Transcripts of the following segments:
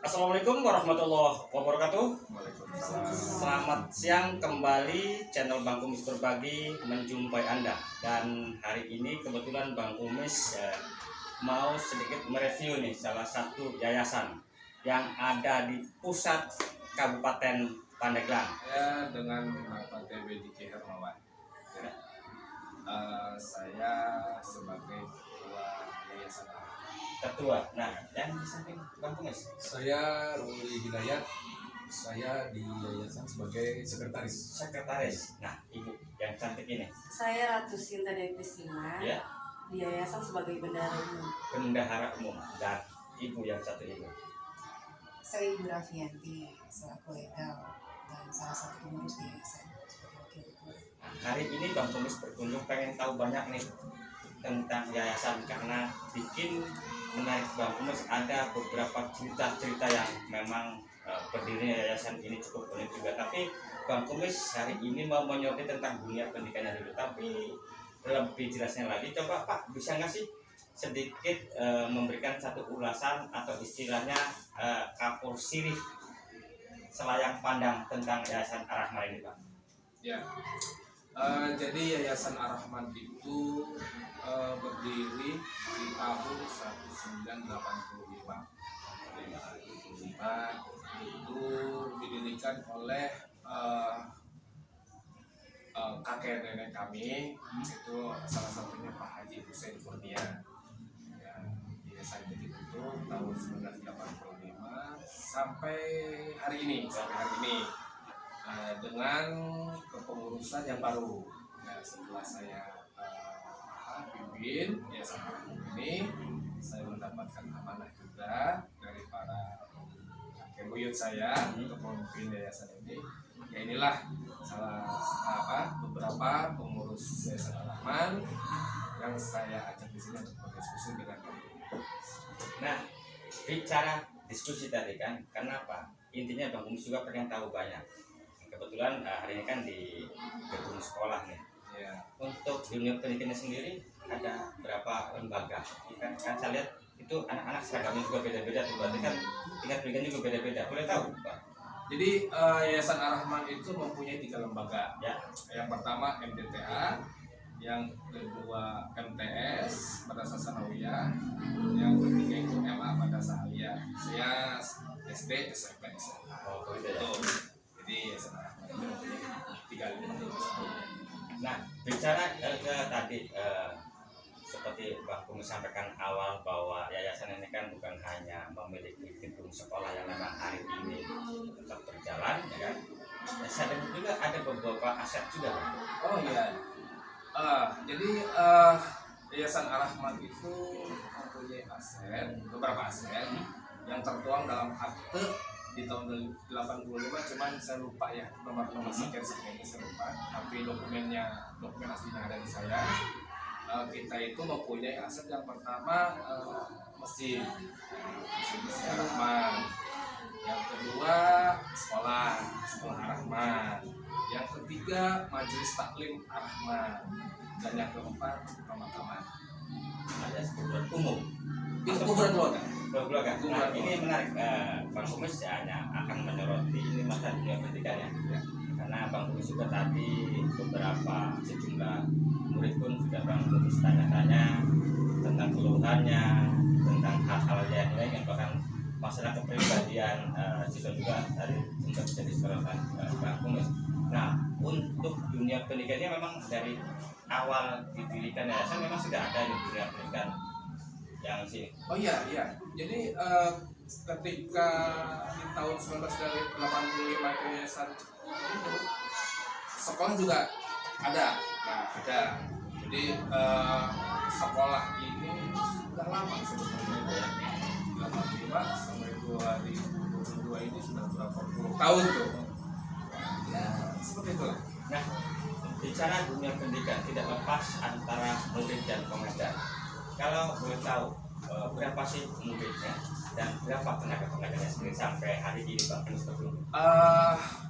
Assalamualaikum warahmatullahi wabarakatuh. Waalaikumsalam. Selamat siang, kembali channel Bang Kumis Berbagi menjumpai Anda. Dan hari ini kebetulan Bang Kumis mau sedikit mereview nih salah satu yayasan yang ada di pusat Kabupaten Pandeglang. Ya, dengan Bapak TB Diki Hermawan. Ya. Saya sebagai ketua yayasan. Ketua. Nah, yang di samping Bang Kumis. Saya Ruli Hidayat, saya di yayasan sebagai sekretaris. Sekretaris. Nah, Ibu yang cantik ini. Saya Ratu Sinta Dewi Kristina, Ya, di yayasan sebagai bendahara umum. bendahara umum. Dan Ibu yang satu ini. Saya Ibu Rafianti, selaku legal dan salah satu pengurus di yayasan sebagai wakil ketua. Nah, hari ini Bang Kumis berkunjung pengen tahu banyak nih tentang yayasan, karena bikin menarik Bang Kumis ada beberapa cerita-cerita yang memang berdirinya yayasan ini cukup unik juga. Tapi Bang Kumis hari ini mau menyoroti tentang dunia pendidikannya dulu. Tapi lebih jelasnya lagi, coba Pak bisa nggak sih sedikit memberikan satu ulasan atau istilahnya kapur sirih selayang pandang tentang yayasan Ar-Rahman ini, Pak? Ya. Jadi Yayasan Ar-Rahman itu berdiri di tahun 1985. Itu didirikan oleh kakek nenek kami, itu salah satunya Pak Haji Hussein Kurnia. Ya, yayasan itu dibentuk tahun 1985 sampai hari ini, dengan kepengurusan yang baru. Nah, setelah saya pimpin yayasan Ar-Rahman ini, saya mendapatkan amanah juga dari para kakek buyut saya untuk memimpin yayasan ini. Ya, inilah beberapa pengurus yayasan Ar-Rahman yang saya ajak di sini untuk berdiskusi dengan kami. Nah, bicara diskusi tadi kan, kenapa? Intinya Bang Kumis juga pengen tahu banyak. Kebetulan hari ini kan di gedung sekolah nih. Ya. Untuk dunia pendidikannya sendiri ada berapa lembaga? Kan saya lihat itu anak-anak seragamnya juga beda-beda. Berarti kan tingkat pendidikan juga beda-beda. Boleh tahu, Pak? Jadi Yayasan Ar-Rahman itu mempunyai 3 lembaga. Ya. Yang pertama MDTA, yang kedua MTS Madrasah Sanawiyah, yang ketiga itu MA Madrasah Aliyah. Saya SD, SMP, SMA. Oh, begitu ya. Jadi Yayasan Ar-Rahman itu mempunyai 3 lembaga. Nah, bicara ke tadi seperti Bang Kumis sampaikan awal bahwa yayasan ini kan bukan hanya memiliki gedung sekolah yang memang hari ini tetap berjalan, ya kan? Saya dengar juga ada beberapa aset juga, Bang. Oh iya. Jadi Yayasan Ar-Rahman itu mempunyai beberapa aset yang tertuang dalam akte di tahun 85, cuman saya lupa ya nomor sekian ini saya lupa, tapi dokumen aslinya ada di saya. Kita itu mempunyai aset yang pertama masjid Ar-Rahman, yang kedua sekolah Ar-Rahman, yang ketiga majelis taklim Ar-Rahman, dan yang keempat pemakaman. Ada sebuah umum. Itu kuburan keluarga. Keluarga. Nah, ini menarik. Bang Kumis hanya akan menyoroti ini masa dunia pendidikannya. Ya. Karena Bang Kumis juga tadi sejumlah murid pun sudah Bang Kumis tanya-tanya tentang keluhannya, tentang hal-hal yang lain, bahkan masalah kepribadian siswa juga tadi sempat jadi sorotan Bang Kumis. Nah, untuk dunia pendidikannya memang dari awal didirikan yayasan memang sudah ada di dunia pendidikan yang sini. Oh iya. Jadi ketika di tahun 1985 itu yayasan itu sekolah juga ada. Jadi sekolah ini sudah lama sebenarnya ya. 85 sampai 2022 ini sudah berapa puluh tahun tuh. Ya, seperti itulah. Nah, bicara dunia pendidikan tidak lepas antara murid dan pengajar. Kalau boleh tahu berapa sih muridnya dan berapa tenaga-tenaganya sendiri sampai hari ini, Pak?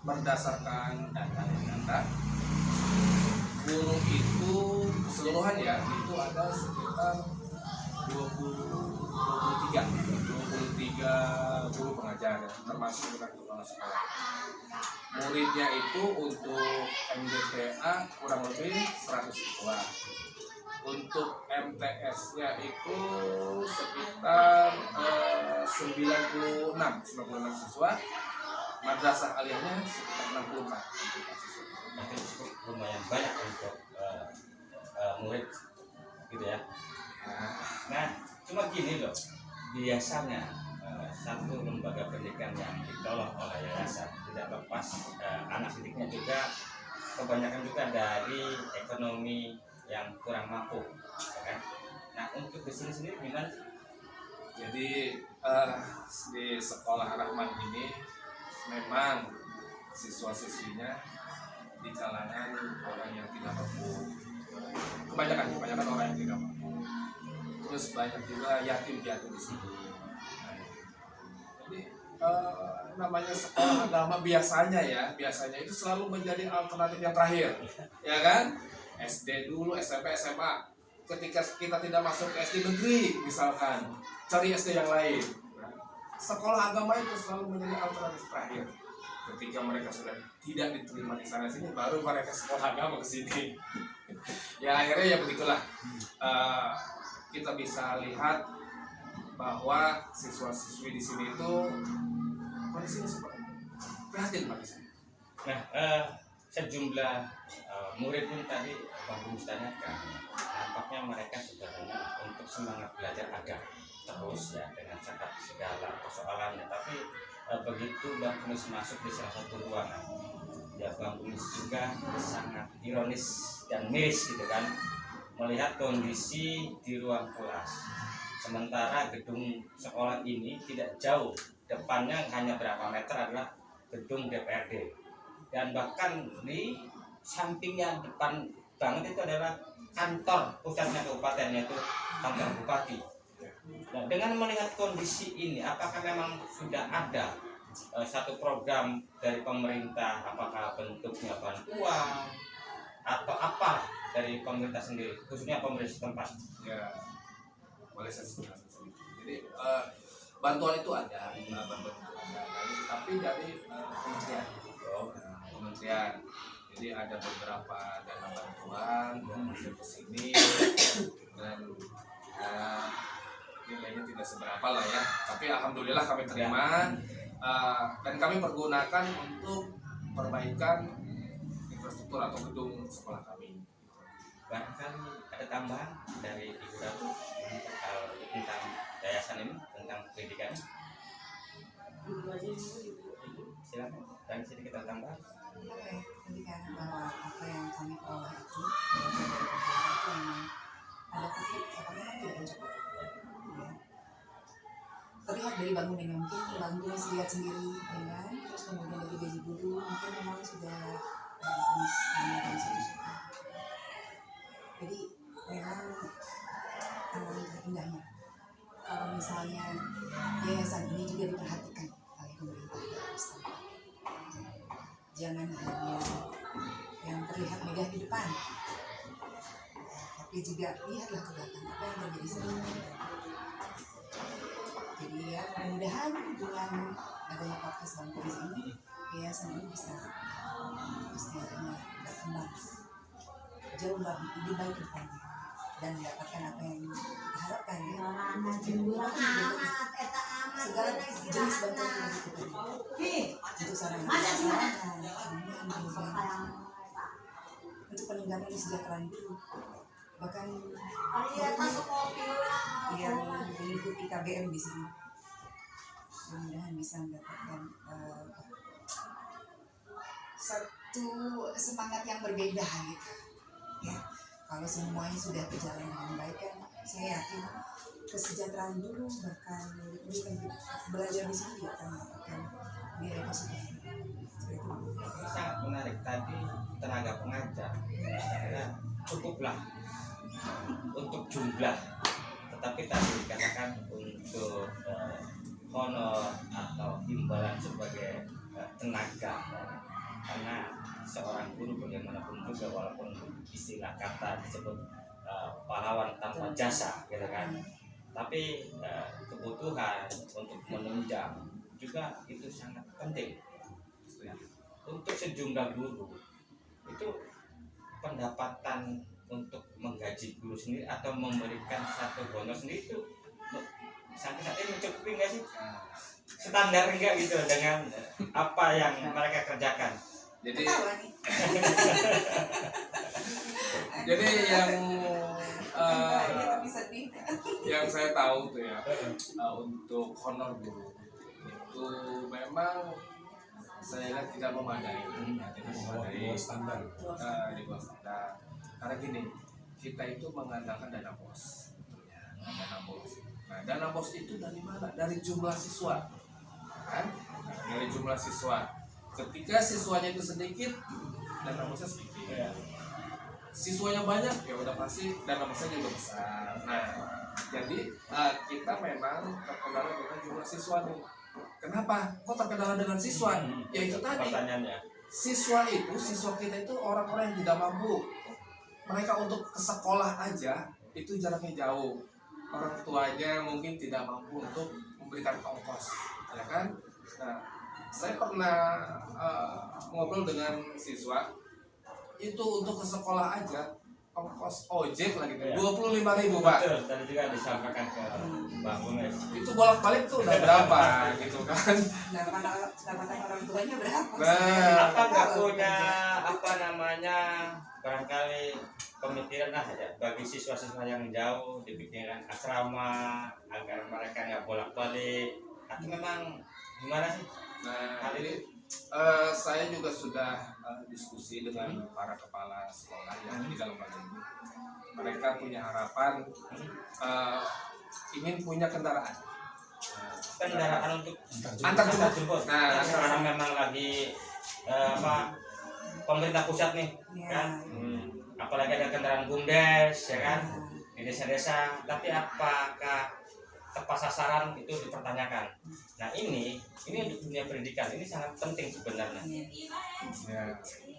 Berdasarkan data guru itu keseluruhan ya itu ada sekitar 23 guru pengajar. termasuk dengan kepala sekolah. Muridnya itu untuk MDPA kurang lebih 100 siswa. Untuk MTS-nya itu sekitar 96 siswa. Madrasah aliyahnya sekitar 64 siswa. Berarti cukup lumayan banyak untuk murid gitu ya. Nah, cuma gini loh, biasanya satu lembaga pendidikan yang ditolong oleh yayasan tidak lepas anak didiknya juga kebanyakan juga dari ekonomi yang kurang mampu, ya kan? Nah, untuk di sini sendiri gimana sih? Jadi di sekolah Rahman ini memang siswa-siswinya di kalangan orang yang tidak mampu, kebanyakan orang yang tidak mampu. Terus banyak juga yatim-yatim di sini. Nah, jadi namanya sekolah agama biasanya itu selalu menjadi alternatif yang terakhir, ya kan? SD dulu, SMP, SMA. Ketika kita tidak masuk ke SD negeri, misalkan, cari SD yang lain. Nah, sekolah agama itu selalu menjadi alternatif terakhir. Ketika mereka sudah tidak diterima di sana sini, baru mereka sekolah agama ke sini. Ya akhirnya ya begitulah. Kita bisa lihat bahwa siswa-siswi di sini itu kondisinya seperti itu. Prihatin Pak di sini. Nah, sejumlah murid pun tadi Bang Bung tanyakan, nampaknya mereka sebenarnya untuk semangat belajar ada terus ya dengan segala persoalannya. Tapi begitu Bang Kumis masuk di salah satu ruangan, ya Bang Kumis juga sangat ironis dan miris gitu kan, melihat kondisi di ruang kelas. Sementara gedung sekolah ini tidak jauh, depannya hanya berapa meter adalah gedung DPRD. Dan bahkan di sampingnya depan banget itu adalah kantor pusatnya kabupaten, yaitu kantor bupati. Nah, dengan melihat kondisi ini, apakah memang sudah ada satu program dari pemerintah, apakah bentuknya bantuan atau apa dari pemerintah sendiri, khususnya pemerintah setempat? Ya, boleh saya sebutkan sedikit. Jadi bantuan itu ada, tapi dari kementerian. Kementerian. Jadi ada beberapa dana bantuan yang masuk ke sini dan nilainya tidak seberapa lah ya. Tapi alhamdulillah kami terima dan kami pergunakan untuk perbaikan infrastruktur atau gedung sekolah kami. Barangkali ada tambahan dari Ibu Ratu tentang yayasan ini, tentang pendidikan. Ibu aja dulu, Ibu. Silakan, dan sini kita tambah. Oke, jadi kan bahwa apa yang kami peroleh itu memang ada tapi apakah tidak cukup? Ya. Terlihat dari bangunannya, mungkin bangunan lihat sendiri, ya kan? Terus kemudian dari gaji guru mungkin memang sudah satu. Jadi memang indahnya kalau misalnya yayasan ini juga diperhatikan oleh pemerintah setempat. Jangan hanya yang terlihat megah di depan, tapi juga lihatlah ke belakang apa yang terjadi sebenarnya. Jadi ya mudah-mudahan dengan adanya podcast dan kuis ini, yayasan ini bisa istilahnya berkembang jauh lebih baik ke depannya dan mendapatkan apa yang kita harapkan ya. Segala jenis bantuan yang kita beri untuk sarana untuk peningkatan kesejahteraan guru, bahkan yang mengikuti KBM di sini mudah-mudahan bisa mendapatkan satu semangat yang berbeda gitu ya. Kalau semuanya sudah berjalan dengan baik kan saya yakin kesejahteraan guru bahkan murid-murid yang belajar di sini juga akan mendapatkan nilai positif. Sangat menarik tadi tenaga pengajar, saya cukuplah untuk jumlah, tetapi tadi dikatakan untuk honor atau imbalan sebagai tenaga, karena seorang guru bagaimanapun juga walaupun istilah kata disebut pahlawan tanpa jasa gitu kan, tapi kebutuhan untuk menunjang juga itu sangat penting. Nah, untuk sejumlah guru itu pendapatan untuk menggaji guru sendiri atau memberikan satu bonus sendiri itu sampai saat ini mencukupi nggak sih? Standar enggak gitu dengan apa yang mereka kerjakan? Jadi Ketawa nih. jadi yang Iya, tapi sedih. yang saya tahu tuh ya, untuk honor guru itu memang saya lihat tidak memadai, tidak memadai standar. di bawah standar. Karena gini, kita itu mengandalkan dana bos, ya, dana bos. Nah, dana bos itu dari mana? Dari jumlah siswa, kan? Dari jumlah siswa. Ketika siswanya itu sedikit, dana bosnya sedikit. Siswanya banyak, ya udah pasti dana bosnya juga besar. Nah, jadi kita memang terkendala dengan jumlah siswa nih. Kenapa? Kok terkendala dengan siswa? Ya itu tadi. Pertanyaannya. Siswa kita itu orang-orang yang tidak mampu. Mereka untuk ke sekolah aja itu jaraknya jauh. Orang tuanya mungkin tidak mampu untuk memberikan ongkos, ya kan? Nah, saya pernah ngobrol dengan siswa itu untuk ke sekolah aja ongkos ojek lagi Ya. 25.000 Pak. Betul, tadi juga disampaikan ke Bang Bumes. Itu bolak-balik tuh udah berapa gitu kan? Pendapatan orang tuanya berapa? Nah, Apa nggak punya apa namanya barangkali pemikiran ya bagi siswa-siswa yang jauh dibikinkan asrama agar mereka nggak bolak-balik atau memang gimana sih? Nah, jadi saya juga sudah diskusi dengan para kepala sekolah yang di dalam lembaga ini. Mereka punya harapan ingin punya kendaraan. Kendaraan untuk Antar jemput. Nah, Karena memang lagi pemerintah pusat nih, Iya. kan? Apalagi ada kendaraan bumdes, ya kan? Di desa-desa. Tapi apakah tepat sasaran itu dipertanyakan. Nah ini untuk dunia pendidikan ini sangat penting sebenarnya. Ya.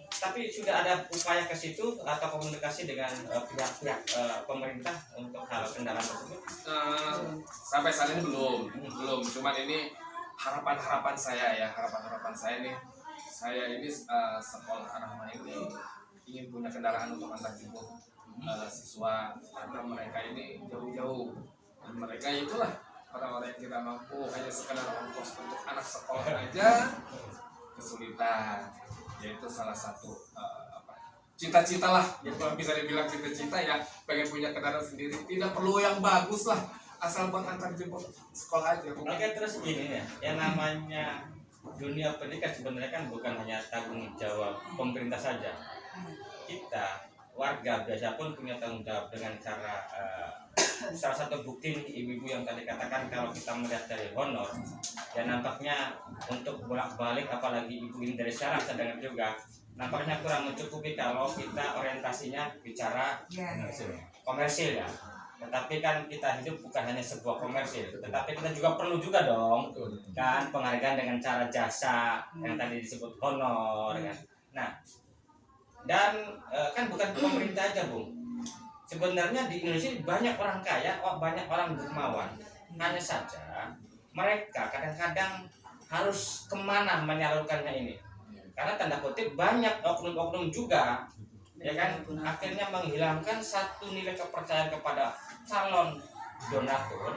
Tapi sudah ada upaya ke situ atau komunikasi dengan pihak-pihak pemerintah untuk hal kendaraan tersebut? Sampai saat ini belum. Cuman ini harapan saya nih. Saya ini sekolah Ar-Rahmah ini ingin punya kendaraan untuk antar jemput siswa karena mereka ini jauh-jauh. Dan mereka itulah orang-orang yang tidak mampu hanya sekedar ongkos untuk anak sekolah aja kesulitan. Yaitu salah satu cita-cita lah, ya kalau bisa dibilang cita-cita ya pengen punya kendaraan sendiri. Tidak perlu yang bagus lah, asal buat antar jemput sekolah aja. Oke, terus gini ya, yang namanya dunia pendidikan sebenarnya kan bukan hanya tanggung jawab pemerintah saja. Kita warga biasa pun punya tanggung jawab dengan cara salah satu bukti ibu-ibu yang tadi katakan kalau kita melihat dari honor ya nampaknya untuk bolak-balik apalagi ibu ini dari Serang sedang juga nampaknya kurang mencukupi kalau kita orientasinya bicara komersil ya. Tetapi kan kita hidup bukan hanya sebuah komersil, tetapi kita juga perlu juga dong kan penghargaan dengan cara jasa yang tadi disebut honor kan. Nah, dan kan bukan pemerintah aja Bung. Sebenarnya di Indonesia banyak orang kaya, banyak orang dermawan. Hanya saja mereka kadang-kadang harus kemana menyalurkannya ini. Karena tanda kutip banyak oknum-oknum juga, ya kan, akhirnya menghilangkan satu nilai kepercayaan kepada calon donatur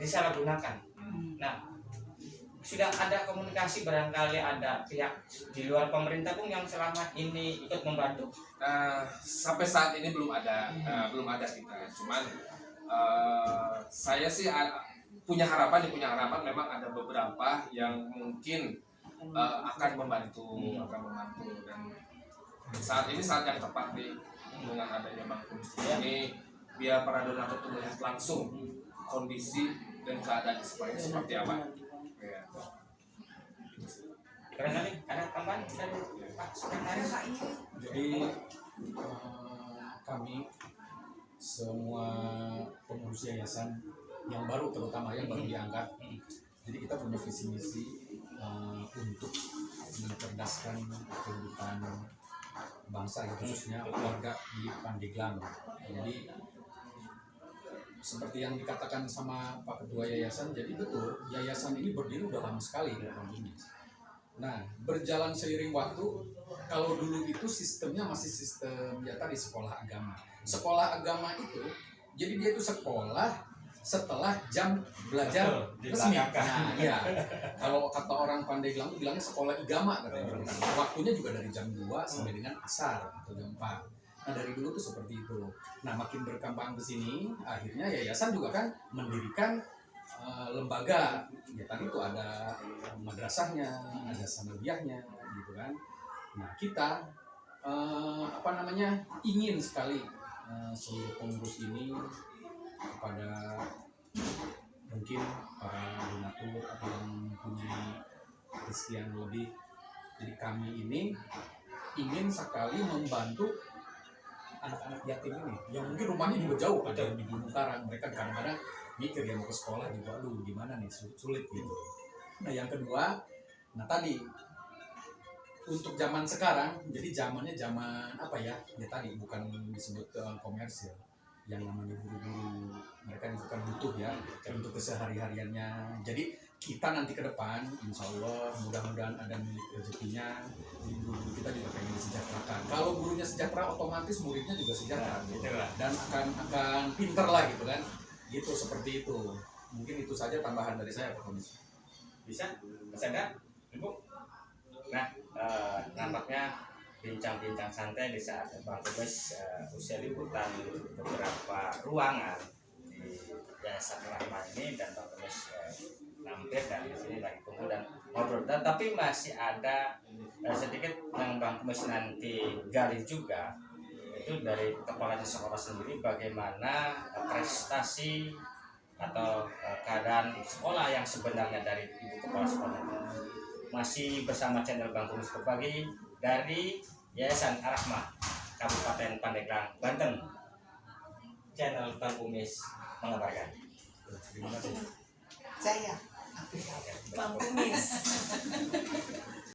disalahgunakan. Nah, sudah ada komunikasi barangkali ada pihak di luar pemerintah pun yang selama ini ikut membantu? Sampai saat ini belum ada kita. Cuman saya sih punya harapan memang ada beberapa yang mungkin akan membantu dan saat ini saat yang tepat nih dengan adanya Bang Kumis ini biar para donatur itu melihat langsung kondisi dan keadaan seperti apa. Ya. Barangkali ada tambahan dari Pak Sekretaris? Jadi kami semua pengurus yayasan yang baru terutama yang baru diangkat, jadi kita punya visi misi untuk mencerdaskan kehidupan bangsa ya, khususnya warga di Pandeglang. Jadi seperti yang dikatakan sama Pak Ketua Yayasan, jadi betul, yayasan ini berdiri udah lama sekali di Bang Kumis. Nah, berjalan seiring waktu, kalau dulu itu sistemnya masih sistem ya tadi sekolah agama. Sekolah agama itu, jadi dia itu sekolah setelah jam belajar Betul, di resmi. belakang. Nah, iya. Kalau kata orang pandai bilang, bilangnya sekolah igama katanya. Waktunya juga dari jam 2 sampai dengan asar atau jam 4. Nah, dari dulu tuh seperti itu. Nah, makin berkembang ke sini, akhirnya yayasan juga kan mendirikan lembaga. Ya tadi itu ada madrasahnya, ada sanawiyahnya gitu kan. Nah, kita ingin sekali seluruh pengurus ini kepada mungkin para donatur atau yang mempunyai rezeki yang lebih. Jadi kami ini ingin sekali membantu anak-anak yatim ini yang mungkin rumahnya juga jauh, ada yang di Gunung Karang, mereka kadang-kadang mikir ya mau ke sekolah juga, aduh gimana nih, sulit gitu. Nah yang kedua, nah tadi untuk zaman sekarang, jadi zamannya zaman apa ya tadi bukan disebut komersil, yang namanya guru-guru mereka juga kan butuh ya untuk kesehari-hariannya. Jadi kita nanti ke depan, insya Allah mudah-mudahan ada milik rezekinya, guru-guru kita juga pengen disejahterakan. Kalau gurunya sejahtera, otomatis muridnya juga sejahtera gitu. Dan akan pinter lah gitu kan, gitu seperti itu. Mungkin itu saja tambahan dari saya Pak Komisi. Bisa ada Ibu. Nah, nampaknya bincang-bincang santai di saat Bang Kumis usia liputan beberapa ruangan di Yayasan Rahma ini, dan Bang Kumis mampir dan di sini lagi tunggu dan ngobrol. Dan tapi masih ada sedikit yang Bang Kumis nanti gali juga, itu dari kepala sekolah sendiri, bagaimana prestasi atau keadaan sekolah yang sebenarnya dari ibu kepala sekolah. Masih bersama channel Bang Kumis Berbagi dari Yayasan Ar-Rahmah Kabupaten Pandeglang, Banten. Channel Bang Kumis mengabarkan. Terima kasih. Saya Oke, Bang Kumis.